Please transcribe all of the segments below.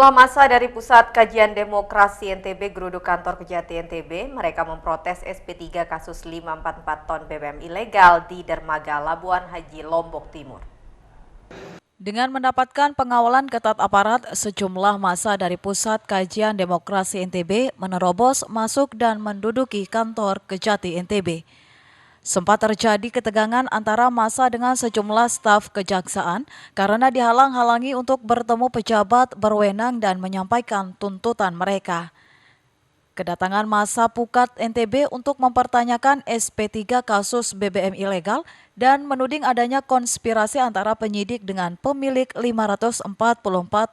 Sejumlah massa dari Pusat Kajian Demokrasi NTB geruduk kantor Kejati NTB. Mereka memprotes SP3 kasus 544 ton BBM ilegal di dermaga Labuan Haji, Lombok Timur. Dengan mendapatkan pengawalan ketat aparat, sejumlah massa dari Pusat Kajian Demokrasi NTB menerobos masuk dan menduduki kantor Kejati NTB. Sempat terjadi ketegangan antara massa dengan sejumlah staf kejaksaan karena dihalang-halangi untuk bertemu pejabat berwenang dan menyampaikan tuntutan mereka. Kedatangan massa Pukat NTB untuk mempertanyakan SP3 kasus BBM ilegal dan menuding adanya konspirasi antara penyidik dengan pemilik 544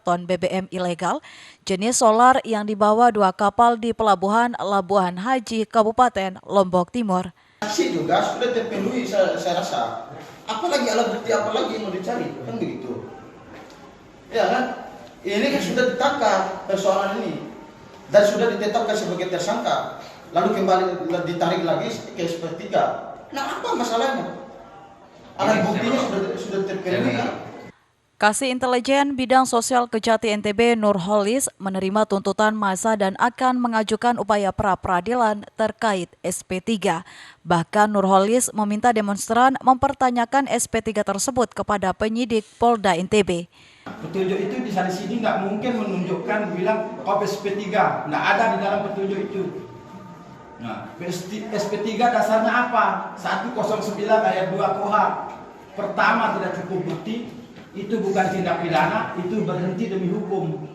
ton BBM ilegal jenis solar yang dibawa dua kapal di pelabuhan Labuan Haji, Kabupaten Lombok Timur. Saksi juga sudah terpenuhi saya rasa. Apalagi alat bukti apa lagi yang mau dicari kan begitu. Ya kan? Ini kan sudah ditangkap persoalan ini dan sudah ditetapkan sebagai tersangka. Lalu kembali ditarik lagi ke SP3. Nah apa masalahnya? Alat buktinya sudah terpenuhi kan? Kasih Intelijen Bidang Sosial Kejati NTB Nurholis menerima tuntutan massa dan akan mengajukan upaya pra-peradilan terkait SP3. Bahkan Nurholis meminta demonstran mempertanyakan SP3 tersebut kepada penyidik Polda NTB. Petunjuk itu di sana sini nggak mungkin menunjukkan bilang kopi SP3, nggak ada di dalam petunjuk itu. Nah, SP3 dasarnya apa? 109 ayat 2 KUHP. Pertama, tidak cukup bukti. Itu bukan tindak pidana, itu berhenti demi hukum.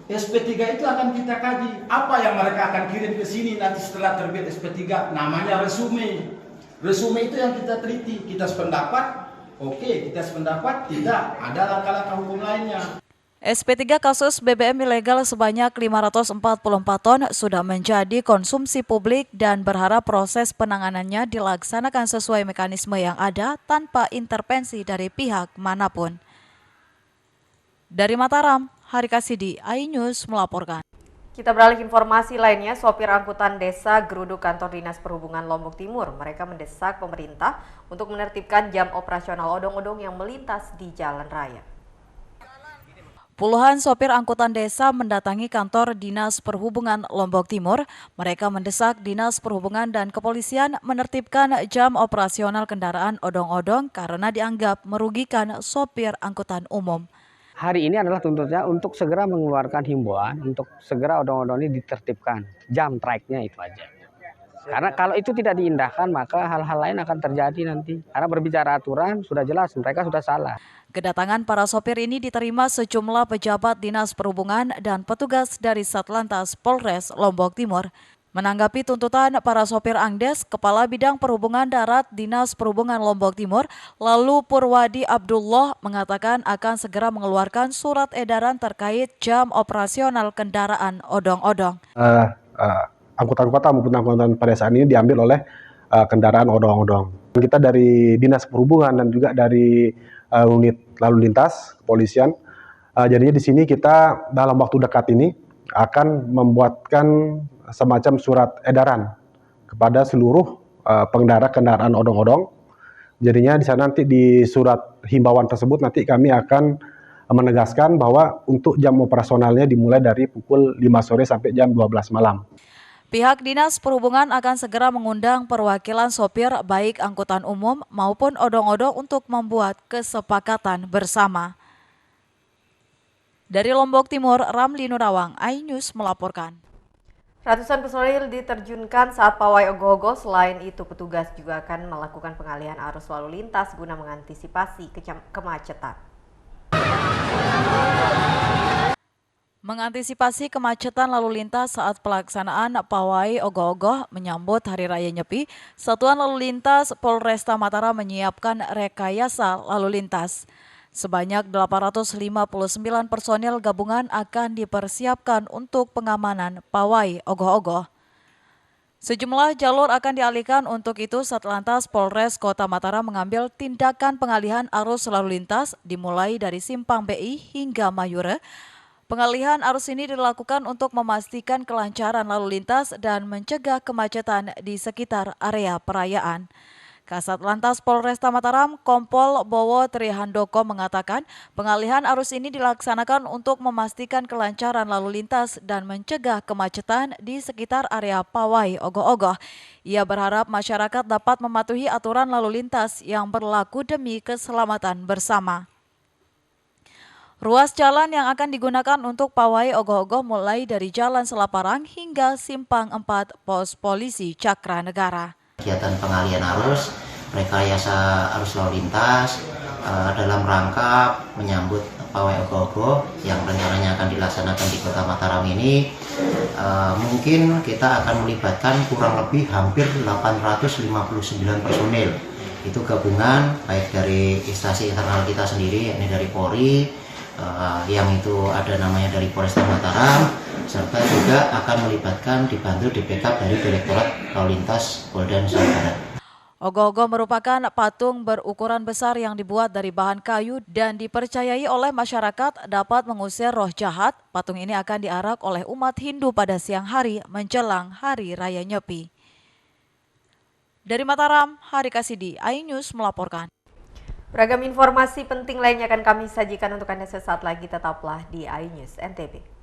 SP3 itu akan kita kaji. Apa yang mereka akan kirim ke sini nanti setelah terbit SP3? Namanya resume. Resume itu yang kita teliti. Kita sependapat, oke, kita sependapat, tidak. Ada langkah-langkah hukum lainnya. SP3 kasus BBM ilegal sebanyak 544 ton sudah menjadi konsumsi publik dan berharap proses penanganannya dilaksanakan sesuai mekanisme yang ada tanpa intervensi dari pihak manapun. Dari Mataram, Hari Kasidi, iNews melaporkan. Kita beralih ke informasi lainnya, sopir angkutan desa geruduk kantor Dinas Perhubungan Lombok Timur. Mereka mendesak pemerintah untuk menertibkan jam operasional odong-odong yang melintas di jalan raya. Puluhan sopir angkutan desa mendatangi kantor Dinas Perhubungan Lombok Timur. Mereka mendesak Dinas Perhubungan dan Kepolisian menertibkan jam operasional kendaraan odong-odong karena dianggap merugikan sopir angkutan umum. Hari ini adalah tuntutannya untuk segera mengeluarkan himbauan untuk segera odong-odong ini ditertibkan. Jam tracknya itu aja. Karena kalau itu tidak diindahkan maka hal-hal lain akan terjadi nanti. Karena berbicara aturan sudah jelas mereka sudah salah. Kedatangan para sopir ini diterima sejumlah pejabat Dinas Perhubungan dan petugas dari Satlantas Polres Lombok Timur. Menanggapi tuntutan para sopir Angdes, Kepala Bidang Perhubungan Darat Dinas Perhubungan Lombok Timur, lalu Purwadi Abdullah mengatakan akan segera mengeluarkan surat edaran terkait jam operasional kendaraan odong-odong. Angkutan kota maupun angkutan pedesaan ini diambil oleh kendaraan odong-odong. Kita dari Dinas Perhubungan dan juga dari unit lalu lintas kepolisian. Jadinya di sini kita dalam waktu dekat ini akan membuatkan semacam surat edaran kepada seluruh pengendara kendaraan odong-odong. Jadinya di sana nanti di surat himbauan tersebut nanti kami akan menegaskan bahwa untuk jam operasionalnya dimulai dari pukul 5 sore sampai jam 12 malam. Pihak Dinas Perhubungan akan segera mengundang perwakilan sopir baik angkutan umum maupun odong-odong untuk membuat kesepakatan bersama. Dari Lombok Timur, Ramli Nurawang, iNews melaporkan. Ratusan personil diterjunkan saat pawai ogoh-ogoh. Selain itu, petugas juga akan melakukan pengalihan arus lalu lintas guna mengantisipasi kemacetan. Mengantisipasi kemacetan lalu lintas saat pelaksanaan pawai ogoh-ogoh menyambut Hari Raya Nyepi, Satuan Lalu Lintas Polresta Mataram menyiapkan rekayasa lalu lintas. Sebanyak 859 personil gabungan akan dipersiapkan untuk pengamanan pawai ogoh-ogoh. Sejumlah jalur akan dialihkan, untuk itu Satlantas Polres Kota Mataram mengambil tindakan pengalihan arus lalu lintas dimulai dari Simpang BI hingga Mayure. Pengalihan arus ini dilakukan untuk memastikan kelancaran lalu lintas dan mencegah kemacetan di sekitar area perayaan. Kasat Lantas Polresta Mataram, Kompol Bowo Trihandoko mengatakan pengalihan arus ini dilaksanakan untuk memastikan kelancaran lalu lintas dan mencegah kemacetan di sekitar area Pawai Ogoh-Ogoh. Ia berharap masyarakat dapat mematuhi aturan lalu lintas yang berlaku demi keselamatan bersama. Ruas jalan yang akan digunakan untuk Pawai Ogoh-Ogoh mulai dari Jalan Selaparang hingga Simpang 4 Pos Polisi Cakra Negara. Kegiatan pengalihan arus, rekayasa arus lalu lintas dalam rangka menyambut Pawai Ogoh-Ogoh yang rencananya akan dilaksanakan di Kota Mataram ini, mungkin kita akan melibatkan kurang lebih hampir 859 personil. Itu gabungan baik dari instansi internal kita sendiri, yakni dari Polri, yang itu ada namanya dari Polresta Mataram, serta juga akan melibatkan dibantu DPK dari Direktorat Lalu Lintas Polda Nusa Tenggara. Ogoh-ogoh merupakan patung berukuran besar yang dibuat dari bahan kayu dan dipercayai oleh masyarakat dapat mengusir roh jahat. Patung ini akan diarak oleh umat Hindu pada siang hari menjelang Hari Raya Nyepi. Dari Mataram, Hari Kasidi, iNews melaporkan. Beragam informasi penting lainnya akan kami sajikan untuk Anda sesaat lagi, tetaplah di iNews NTB.